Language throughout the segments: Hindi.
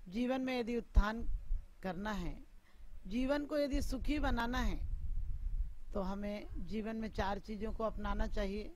जीवन में यदि उत्थान करना है, जीवन को यदि सुखी बनाना है, तो हमें जीवन में 4 चीजों को अपनाना चाहिए।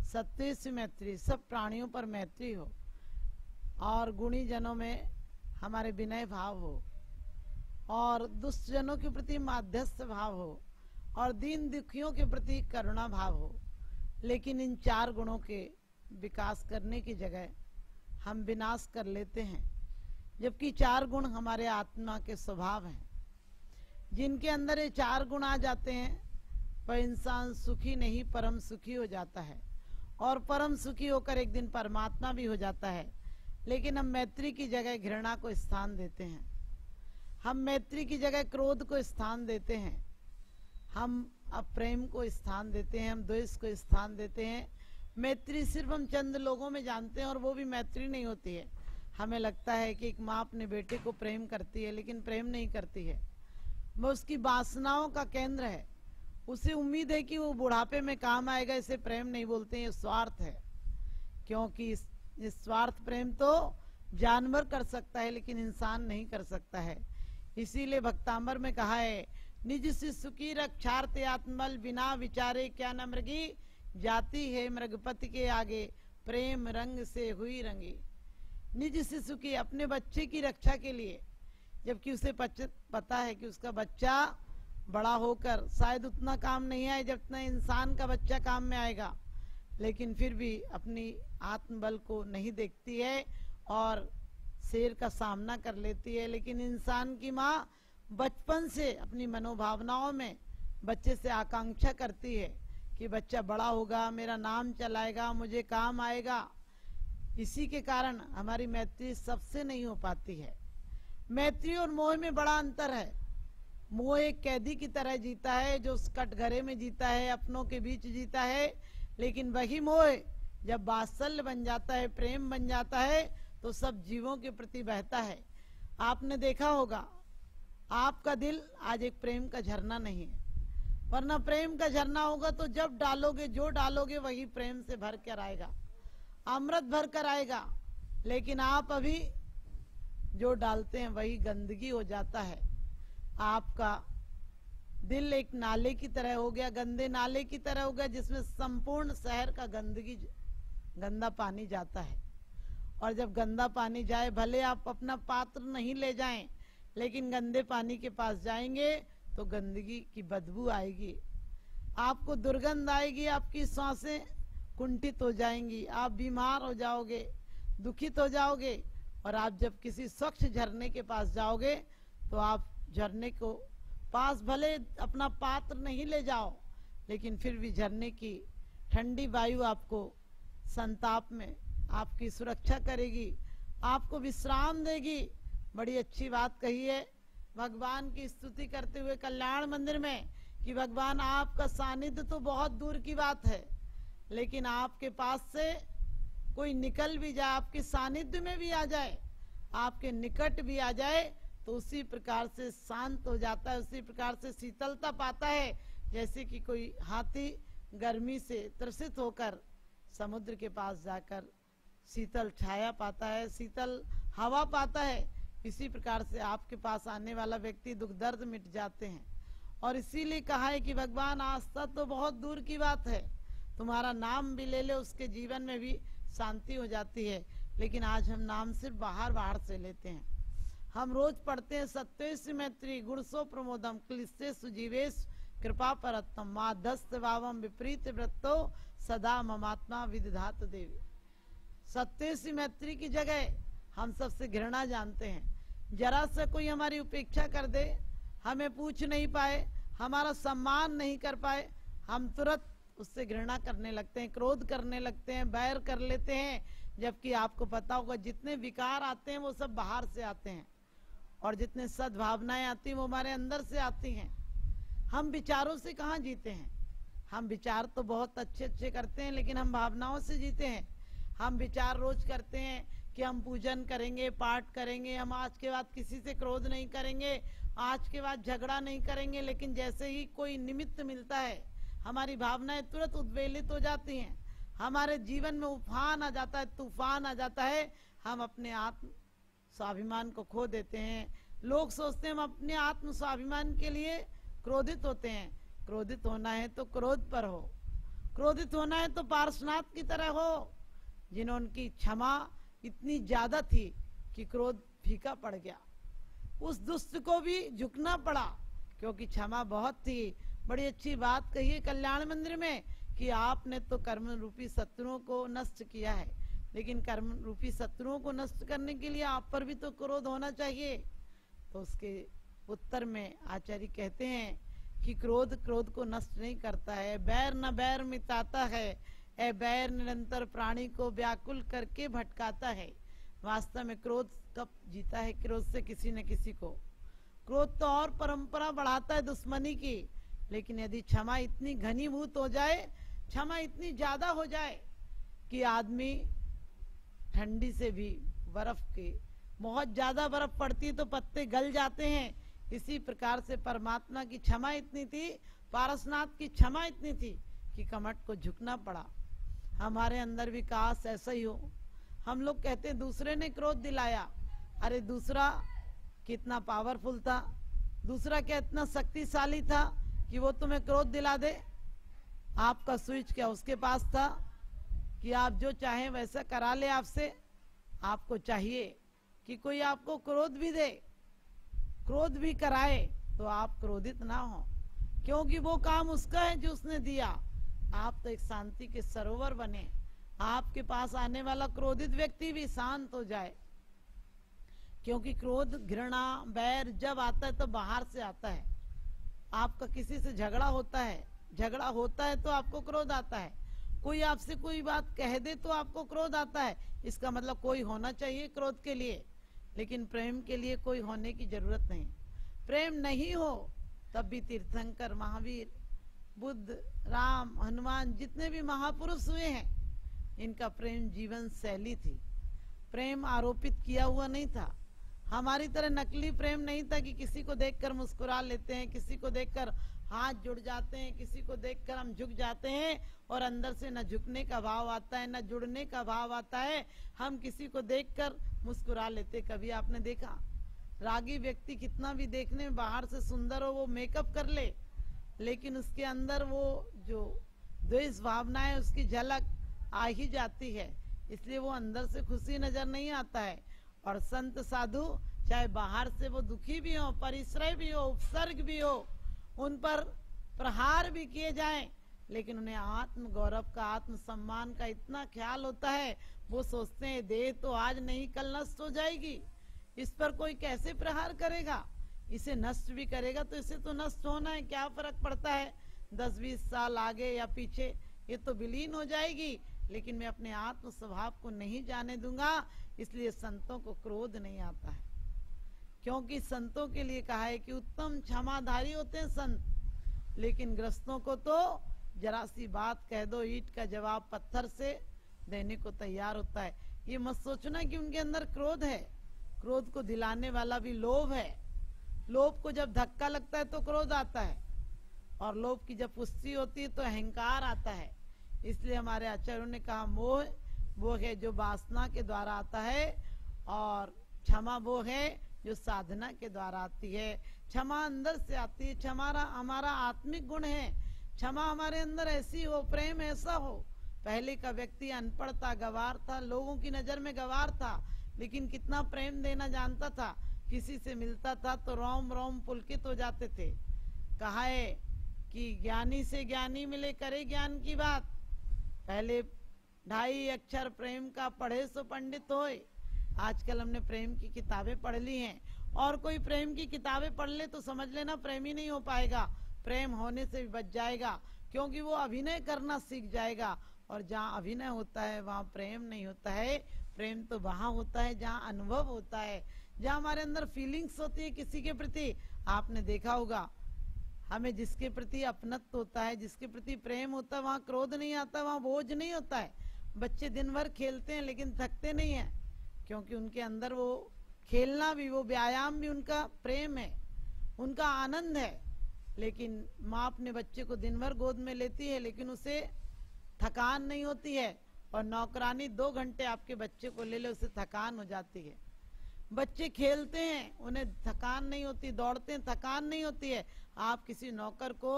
सत्य से मैत्री, सब प्राणियों पर मैत्री हो, और गुणी जनों में हमारे विनय भाव हो, और दुष्ट जनों के प्रति माध्यस्थ भाव हो, और दीन दुखियों के प्रति करुणा भाव हो। लेकिन इन 4 गुणों के विकास करने की जगह हम विनाश कर लेते हैं, जबकि 4 गुण हमारे आत्मा के स्वभाव हैं। जिनके अंदर ये 4 गुण आ जाते हैं, वह इंसान सुखी नहीं परम सुखी हो जाता है, और परम सुखी होकर एक दिन परमात्मा भी हो जाता है। लेकिन हम मैत्री की जगह घृणा को स्थान देते हैं, हम मैत्री की जगह क्रोध को स्थान देते हैं, हम अप्रेम को स्थान देते हैं, हम द्वेष को स्थान देते हैं। मैत्री सिर्फ हम चंद लोगों में जानते हैं, और वो भी मैत्री नहीं होती है। हमें लगता है कि एक माँ अपने बेटे को प्रेम करती है, लेकिन प्रेम नहीं करती है, वो उसकी वासनाओं का केंद्र है। उसे उम्मीद है कि वो बुढ़ापे में काम आएगा, इसे प्रेम नहीं बोलते हैं, ये स्वार्थ है। क्योंकि इस स्वार्थ प्रेम तो जानवर कर सकता है, लेकिन इंसान नहीं कर सकता है। इसीलिए भक्तांबर में कहा है, निज से सुखी रक्षार्थ आत्मबल, बिना विचारे क्या न मृगी, जाती है मृगपति के आगे, प्रेम रंग से हुई रंगी। निज से सुखी, अपने बच्चे की रक्षा के लिए, जबकि उसे पता है कि उसका बच्चा बड़ा होकर शायद उतना काम नहीं आए जितना इंसान का बच्चा काम में आएगा, लेकिन फिर भी अपनी आत्मबल को नहीं देखती है और शेर का सामना कर लेती है। लेकिन इंसान की माँ बचपन से अपनी मनोभावनाओं में बच्चे से आकांक्षा करती है कि बच्चा बड़ा होगा, मेरा नाम चलाएगा, मुझे काम आएगा। इसी के कारण हमारी मैत्री सबसे नहीं हो पाती है। मैत्री और मोह में बड़ा अंतर है। मोह एक कैदी की तरह जीता है, जो उस कटघरे में जीता है, अपनों के बीच जीता है। लेकिन वही मोह जब वात्सल्य बन जाता है, प्रेम बन जाता है, तो सब जीवों के प्रति बहता है। आपने देखा होगा, आपका दिल आज एक प्रेम का झरना नहीं है, वरना प्रेम का झरना होगा तो जब डालोगे, जो डालोगे वही प्रेम से भर कर आएगा, अमृत भर कर आएगा। लेकिन आप अभी जो डालते हैं वही गंदगी हो जाता है। आपका दिल एक नाले की तरह हो गया, गंदे नाले की तरह हो गया, जिसमें संपूर्ण शहर का गंदा पानी जाता है। और जब गंदा पानी जाए, भले आप अपना पात्र नहीं ले जाएं, लेकिन गंदे पानी के पास जाएंगे तो गंदगी की बदबू आएगी, आपको दुर्गंध आएगी, आपकी सांसें कुंठित हो जाएंगी, आप बीमार हो जाओगे, दुखित हो जाओगे। और आप जब किसी स्वच्छ झरने के पास जाओगे तो आप झरने को पास भले अपना पात्र नहीं ले जाओ, लेकिन फिर भी झरने की ठंडी वायु आपको संताप में आपकी सुरक्षा करेगी, आपको विश्राम देगी। बड़ी अच्छी बात कही है भगवान की स्तुति करते हुए कल्याण मंदिर में कि भगवान आपका सानिध्य तो बहुत दूर की बात है, लेकिन आपके पास से कोई निकल भी जाए, आपके सानिध्य में भी आ जाए, आपके निकट भी आ जाए, तो उसी प्रकार से शांत हो जाता है, उसी प्रकार से शीतलता पाता है, जैसे कि कोई हाथी गर्मी से त्रसित होकर समुद्र के पास जाकर शीतल छाया पाता है, शीतल हवा पाता है। इसी प्रकार से आपके पास आने वाला व्यक्ति दुख दर्द मिट जाते हैं। और इसीलिए कहा है कि भगवान आस्था तो बहुत दूर की बात है, तुम्हारा नाम भी ले ले, उसके जीवन में भी शांति हो जाती है। लेकिन आज हम नाम सिर्फ बाहर से लेते हैं। हम रोज पढ़ते हैं सत्य मैत्री गुणसो प्रमोदम क्लिश्चे सुजीवेश कृपा परत्तम माधस्त भावम विपरीत वृत्तो सदा ममात्मा विदधात देवी। सत्य मैत्री की जगह हम सबसे घृणा जानते हैं। जरा से कोई हमारी उपेक्षा कर दे, हमें पूछ नहीं पाए, हमारा सम्मान नहीं कर पाए, हम तुरंत उससे घृणा करने लगते हैं, क्रोध करने लगते हैं, बैर कर लेते हैं। जबकि आपको पता होगा जितने विकार आते हैं वो सब बाहर से आते हैं, और जितने सद्भावनाएं आती हैं वो हमारे अंदर से आती हैं। हम विचारों से कहाँ जीते हैं? हम विचार तो बहुत अच्छे अच्छे करते हैं, लेकिन हम भावनाओं से जीते हैं। हम विचार रोज करते हैं कि हम पूजन करेंगे, पाठ करेंगे, हम आज के बाद किसी से क्रोध नहीं करेंगे, आज के बाद झगड़ा नहीं करेंगे, लेकिन जैसे ही कोई निमित्त मिलता है हमारी भावनाएं तुरंत उद्वेलित हो जाती हैं, हमारे जीवन में उफान आ जाता है, तूफान आ जाता है, हम अपने आत्म स्वाभिमान को खो देते हैं। लोग सोचते हैं हम अपने आत्म स्वाभिमान के लिए क्रोधित होते हैं। क्रोधित होना है तो क्रोध पर हो, क्रोधित होना है तो पार्श्वनाथ की तरह हो, जिन्होंने क्षमा इतनी ज्यादा थी कि क्रोध फीका पड़ गया। उस दुष्ट को भी झुकना पड़ा क्योंकि क्षमा बहुत थी। बड़ी अच्छी बात कही है कल्याण मंदिर में कि आपने तो कर्म रूपी शत्रुओं को नष्ट किया है, लेकिन कर्म रूपी शत्रुओं को नष्ट करने के लिए आप पर भी तो क्रोध होना चाहिए। तो उसके उत्तर में आचार्य कहते हैं कि क्रोध क्रोध को नष्ट नहीं करता है। बैर न बैर मिटाता है, ए बैर निरंतर प्राणी को व्याकुल करके भटकाता है। वास्तव में क्रोध कब जीता है? क्रोध से किसी न किसी को। क्रोध तो और परंपरा बढ़ाता है दुश्मनी की, लेकिन यदि क्षमा इतनी घनीभूत हो जाए, क्षमा इतनी ज्यादा हो जाए कि आदमी ठंडी से भी बर्फ के, बहुत ज्यादा बर्फ पड़ती तो पत्ते गल जाते हैं, इसी प्रकार से परमात्मा की क्षमा इतनी थी, पारसनाथ की क्षमा इतनी थी कि कमठ को झुकना पड़ा। हमारे अंदर भी काश ऐसा ही हो। हम लोग कहते हैं दूसरे ने क्रोध दिलाया, अरे दूसरा कितना पावरफुल था, दूसरा क्या इतना शक्तिशाली था कि वो तुम्हें क्रोध दिला दे। आपका स्विच क्या उसके पास था कि आप जो चाहें वैसा करा ले आपसे? आपको चाहिए कि कोई आपको क्रोध भी दे, क्रोध भी कराए तो आप क्रोधित ना हो, क्योंकि वो काम उसका है जो उसने दिया। आप तो एक शांति के सरोवर बने, आपके पास आने वाला क्रोधित व्यक्ति भी शांत हो जाए। क्योंकि क्रोध, घृणा, बैर जब आता है तो बाहर से आता है। आपका किसी से झगड़ा होता है तो आपको क्रोध आता है। कोई आपसे कोई बात कह दे तो आपको क्रोध आता है। इसका मतलब कोई होना चाहिए क्रोध के लिए, लेकिन प्रेम के लिए कोई होने की जरूरत नहीं। प्रेम नहीं हो तब भी तीर्थंकर, महावीर, बुद्ध, राम, हनुमान, जितने भी महापुरुष हुए हैं, इनका प्रेम जीवन शैली थी। प्रेम आरोपित किया हुआ नहीं था। हमारी तरह नकली प्रेम नहीं था कि किसी को देखकर मुस्कुरा लेते हैं, किसी को देखकर हाथ जुड़ जाते हैं, किसी को देखकर हम झुक जाते हैं और अंदर से न झुकने का भाव आता है न जुड़ने का भाव आता है। हम किसी को देखकर मुस्कुरा लेते। कभी आपने देखा रागी व्यक्ति कितना भी देखने में बाहर से सुंदर हो, वो मेकअप कर ले, लेकिन उसके अंदर वो जो द्वेष भावना है उसकी झलक आ ही जाती है, इसलिए वो अंदर से खुशी नजर नहीं आता है। और संत साधु चाहे बाहर से वो दुखी भी हो, परिश्रय भी हो, उपसर्ग भी हो, उन पर प्रहार भी किए जाएं, लेकिन उन्हें आत्म गौरव का, आत्म सम्मान का इतना ख्याल होता है, वो सोचते हैं देह तो आज नहीं कल नष्ट हो जाएगी, इस पर कोई कैसे प्रहार करेगा, इसे नष्ट भी करेगा तो इसे तो नष्ट होना है, क्या फर्क पड़ता है 10-20 साल आगे या पीछे, ये तो विलीन हो जाएगी, लेकिन मैं अपने आत्म स्वभाव को नहीं जाने दूंगा। इसलिए संतों को क्रोध नहीं आता है, क्योंकि संतों के लिए कहा है कि उत्तम क्षमाधारी होते हैं संत। लेकिन ग्रस्तों को तो जरा सी बात कह दो, ईंट का जवाब पत्थर से देने को तैयार होता है। ये मत सोचना कि उनके अंदर क्रोध है, क्रोध को दिलाने वाला भी लोभ है। लोभ को जब धक्का लगता है तो क्रोध आता है, और लोभ की जब पुष्टि होती है तो अहंकार आता है। इसलिए हमारे आचार्यों ने कहा मोह वो है जो वासना के द्वारा आता है, और क्षमा वो है जो साधना के द्वारा आती है। क्षमा अंदर से आती है, क्षमा हमारा आत्मिक गुण है। क्षमा हमारे अंदर ऐसी हो, प्रेम ऐसा हो। पहले का व्यक्ति अनपढ़ था, गवार था, लोगों की नजर में गवार था, लेकिन कितना प्रेम देना जानता था। किसी से मिलता था तो रोम रोम पुलकित हो जाते थे। कहा है कि ज्ञानी से ज्ञानी मिले करे ज्ञान की बात। पहले 2.5 अक्षर प्रेम का पढ़े सो पंडित होए। आजकल हमने प्रेम की किताबें पढ़ ली हैं, और कोई प्रेम की किताबें पढ़ ले तो समझ लेना प्रेम ही नहीं हो पाएगा, प्रेम होने से भी बच जाएगा, क्योंकि वो अभिनय करना सीख जाएगा। और जहाँ अभिनय होता है वहाँ प्रेम नहीं होता है। प्रेम तो वहाँ होता है जहाँ अनुभव होता है, जहाँ हमारे अंदर फीलिंग्स होती है किसी के प्रति। आपने देखा होगा, हमें जिसके प्रति अपनत्व होता है, जिसके प्रति प्रेम होता है, वहाँ क्रोध नहीं आता, वहाँ बोझ नहीं होता है। बच्चे दिन भर खेलते हैं लेकिन थकते नहीं है, क्योंकि उनके अंदर वो खेलना भी, वो व्यायाम भी उनका प्रेम है, उनका आनंद है। लेकिन माँ अपने बच्चे को दिन भर गोद में लेती है, लेकिन उसे थकान नहीं होती है, और नौकरानी 2 घंटे आपके बच्चे को ले ले, उसे थकान हो जाती है। बच्चे खेलते हैं, उन्हें थकान नहीं होती, दौड़ते हैं थकान नहीं होती है। आप किसी नौकर को,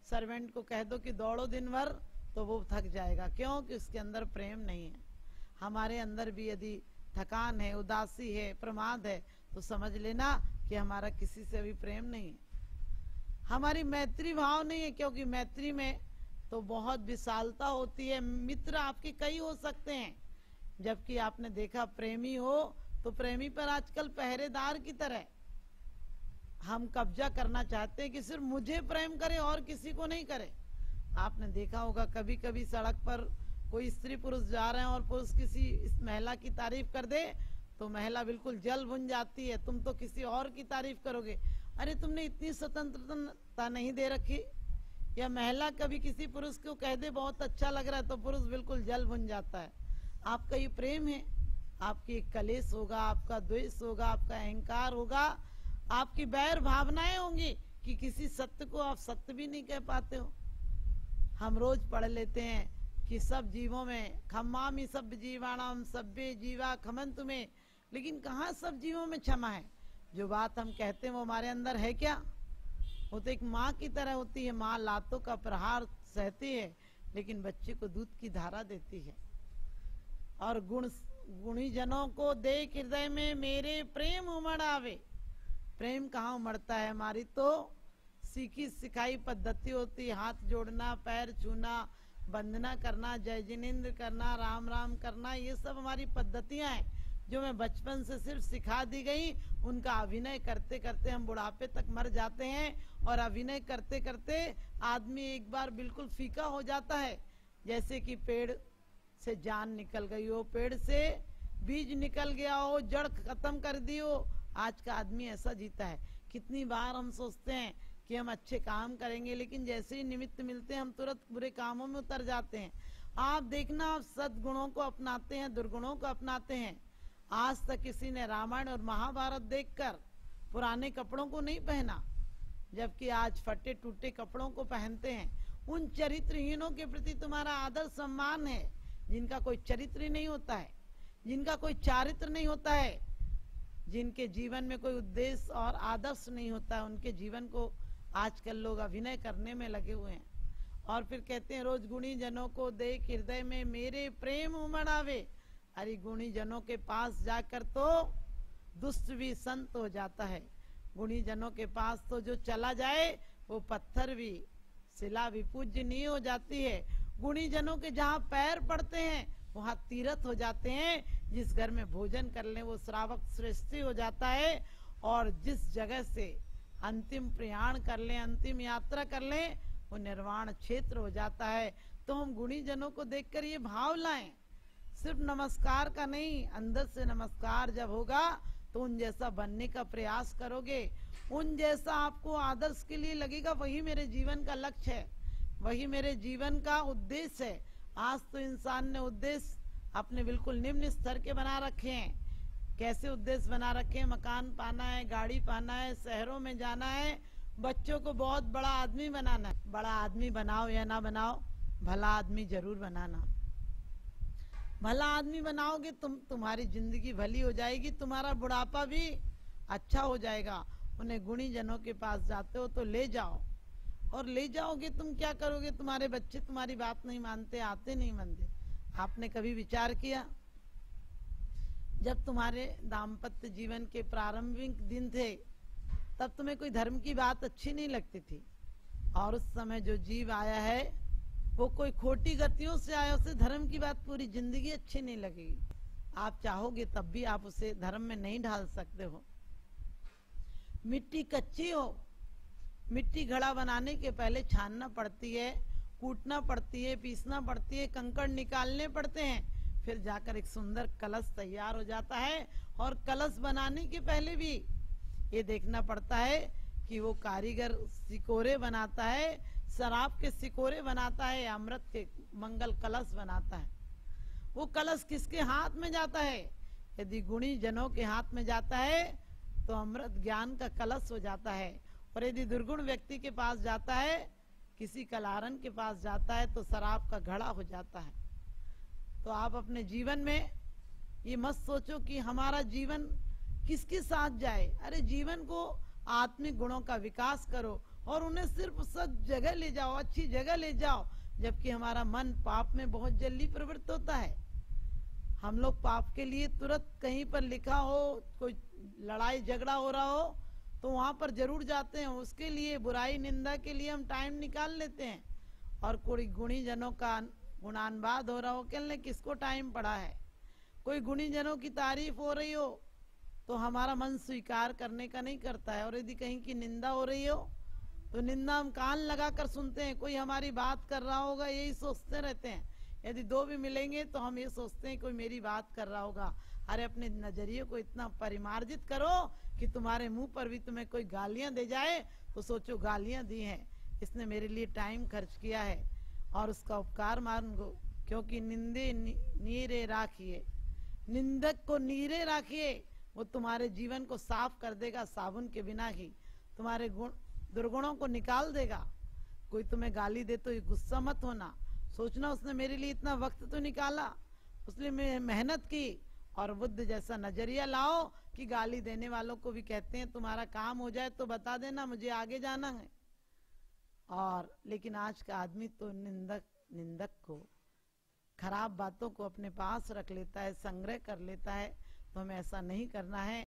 सर्वेंट को कह दो कि दौड़ो दिन भर, तो वो थक जाएगा। क्यों? कि उसके अंदर प्रेम नहीं है। हमारे अंदर भी यदि थकान है, उदासी है, प्रमाद है, तो समझ लेना कि हमारा किसी से भी प्रेम नहीं है, हमारी मैत्री भाव नहीं है। क्योंकि मैत्री में तो बहुत विशालता होती है, मित्र आपके कई हो सकते हैं, जबकि आपने देखा प्रेमी हो तो प्रेमी पर आजकल पहरेदार की तरह हम कब्जा करना चाहते हैं कि सिर्फ मुझे प्रेम करे और किसी को नहीं करे। आपने देखा होगा कभी कभी सड़क पर कोई स्त्री पुरुष जा रहे हैं और पुरुष किसी इस महिला की तारीफ कर दे तो महिला बिल्कुल जल भुन जाती है, तुम तो किसी और की तारीफ करोगे, अरे तुमने इतनी स्वतंत्रता नहीं दे रखी। या महिला कभी किसी पुरुष को कह दे बहुत अच्छा लग रहा है तो पुरुष बिल्कुल जल भुन जाता है। आपका ये प्रेम है, आपकी कलेश होगा, आपका द्वेष होगा, आपका अहंकार होगा, आपकी बैर भावनाएं होंगी कि किसी सत्य को आप सत्य भी नहीं कह पाते हो। हम रोज पढ़ लेते हैं कि सब जीवों में खम्मामि सब जीवाणाम सभ्य जीवा खमंतु में, लेकिन कहाँ सब जीवों में क्षमा है? जो बात हम कहते हैं वो हमारे अंदर है क्या? वो तो एक माँ की तरह होती है, माँ लातों का प्रहार सहती है लेकिन बच्चे को दूध की धारा देती है। और गुणी जनों को देख हृदय में मेरे प्रेम उमड़ आवे। प्रेम कहाँ उमड़ता है? हमारी तो सीखी सिखाई पद्धति होती है, हाथ जोड़ना, पैर छूना, वंदना करना, जय जिनेन्द्र करना, राम राम करना, ये सब हमारी पद्धतियां हैं जो मैं बचपन से सिर्फ सिखा दी गई। उनका अभिनय करते करते हम बुढ़ापे तक मर जाते हैं और अभिनय करते करते आदमी एक बार बिल्कुल फीका हो जाता है, जैसे कि पेड़ से जान निकल गई हो, पेड़ से बीज निकल गया हो, जड़ खत्म कर दी हो। आज का आदमी ऐसा जीता है। कितनी बार हम सोचते हैं कि हम अच्छे काम करेंगे, लेकिन जैसे ही निमित्त मिलते हैं हम तुरंत बुरे कामों में उतर जाते हैं। आप देखना, आप सद्गुणों को अपनाते हैं, दुर्गुणों को अपनाते हैं। आज तक किसी ने रामायण और महाभारत देखकर पुराने कपड़ों को नहीं पहना, जबकि आज फटे टूटे कपड़ों को पहनते हैं। उन चरित्रहीनों के प्रति तुम्हारा आदर सम्मान है जिनका कोई चरित्र ही नहीं होता है, जिनका कोई चारित्र नहीं होता है, जिनके जीवन में कोई उद्देश्य और आदर्श नहीं होता है। उनके जीवन को आजकल लोग अभिनय करने में लगे हुए हैं और फिर कहते हैं रोज गुणी जनों को देख हृदय में मेरे प्रेम उमड़ आवे। अरे गुणी जनों के पास जाकर तो दुष्ट भी संत हो जाता है। गुणी जनों के पास तो जो चला जाए वो पत्थर भी, शिला भी पूजनीय हो जाती है। गुणी जनों के जहाँ पैर पड़ते हैं वहाँ तीर्थ हो जाते हैं। जिस घर में भोजन कर ले वो श्रावक श्रेष्ठी हो जाता है और जिस जगह से अंतिम प्रयाण कर ले, अंतिम यात्रा कर ले, वो निर्वाण क्षेत्र हो जाता है। तो हम गुणी जनों को देखकर ये भाव लाएं, सिर्फ नमस्कार का नहीं, अंदर से नमस्कार जब होगा तो उन जैसा बनने का प्रयास करोगे, उन जैसा आपको आदर्श के लिए लगेगा, वही मेरे जीवन का लक्ष्य है, वही मेरे जीवन का उद्देश्य है। आज तो इंसान ने उद्देश्य अपने बिल्कुल निम्न स्तर के बना रखे हैं। कैसे उद्देश्य बना रखे हैं? मकान पाना है, गाड़ी पाना है, शहरों में जाना है, बच्चों को बहुत बड़ा आदमी बनाना है। बड़ा आदमी बनाओ या ना बनाओ, भला आदमी जरूर बनाना। भला आदमी बनाओगे तुम्हारी जिंदगी भली हो जाएगी, तुम्हारा बुढ़ापा भी अच्छा हो जाएगा। उन्हें गुणी जनों के पास जाते हो तो ले जाओ, और ले जाओगे तुम क्या करोगे? तुम्हारे बच्चे तुम्हारी बात नहीं मानते, आते नहीं मानते। आपने कभी विचार किया जब तुम्हारे दाम्पत्य जीवन के प्रारंभिक दिन थे तब तुम्हें कोई धर्म की बात अच्छी नहीं लगती थी, और उस समय जो जीव आया है वो कोई खोटी गतियों से आया, उसे धर्म की बात पूरी जिंदगी अच्छी नहीं लगेगी। आप चाहोगे तब भी आप उसे धर्म में नहीं ढाल सकते हो। मिट्टी कच्ची हो, मिट्टी घड़ा बनाने के पहले छानना पड़ती है, कूटना पड़ती है, पीसना पड़ती है, कंकड़ निकालने पड़ते हैं, फिर जाकर एक सुंदर कलश तैयार हो जाता है। और कलश बनाने के पहले भी ये देखना पड़ता है कि वो कारीगर सिकोरे बनाता है, शराब के सिकोरे बनाता है, अमृत के मंगल कलश बनाता है। वो कलश किसके हाथ में जाता है? यदि गुणी जनों के हाथ में जाता है तो अमृत ज्ञान का कलश हो जाता है, और यदि दुर्गुण व्यक्ति के पास जाता है, किसी कलारन के पास जाता है, तो शराब का घड़ा हो जाता है। तो आप अपने जीवन में ये मत सोचो कि हमारा जीवन किसके साथ जाए? अरे जीवन को आत्मिक गुणों का विकास करो और उन्हें सिर्फ सच जगह ले जाओ, अच्छी जगह ले जाओ। जबकि हमारा मन पाप में बहुत जल्दी प्रवृत्त होता है। हम लोग पाप के लिए तुरंत कहीं पर लिखा हो, कोई लड़ाई झगड़ा हो रहा हो तो वहां पर जरूर जाते हैं। उसके लिए बुराई निंदा के लिए हम टाइम निकाल लेते हैं। और कोई गुणी जनों का गुणानुवाद हो रहा हो, कहने किसको टाइम पड़ा है। कोई गुणी जनों की तारीफ हो रही हो तो हमारा मन स्वीकार करने का नहीं करता है। और यदि कहीं की निंदा हो रही हो तो निंदा हम कान लगाकर सुनते हैं। कोई हमारी बात कर रहा होगा, यही सोचते रहते हैं। यदि दो भी मिलेंगे तो हम ये सोचते हैं कोई मेरी बात कर रहा होगा। अरे अपने नजरिए को इतना परिमार्जित करो कि तुम्हारे मुंह पर भी तुम्हें कोई गालियां दे जाए तो सोचो गालियां दी हैं, इसने मेरे लिए टाइम खर्च किया है और उसका उपकार मानो। क्योंकि निंदे नीरे राखिए, निंदक को नीरे राखिए, वो तुम्हारे जीवन को साफ कर देगा। साबुन के बिना ही तुम्हारे दुर्गुणों को निकाल देगा। कोई तुम्हें गाली दे तो गुस्सा मत होना, सोचना उसने मेरे लिए इतना वक्त तो निकाला, उसने मेहनत की। और बुद्ध जैसा नजरिया लाओ कि गाली देने वालों को भी कहते हैं तुम्हारा काम हो जाए तो बता देना, मुझे आगे जाना है। और लेकिन आज का आदमी तो निंदक को, खराब बातों को अपने पास रख लेता है, संग्रह कर लेता है। तो हमें ऐसा नहीं करना है।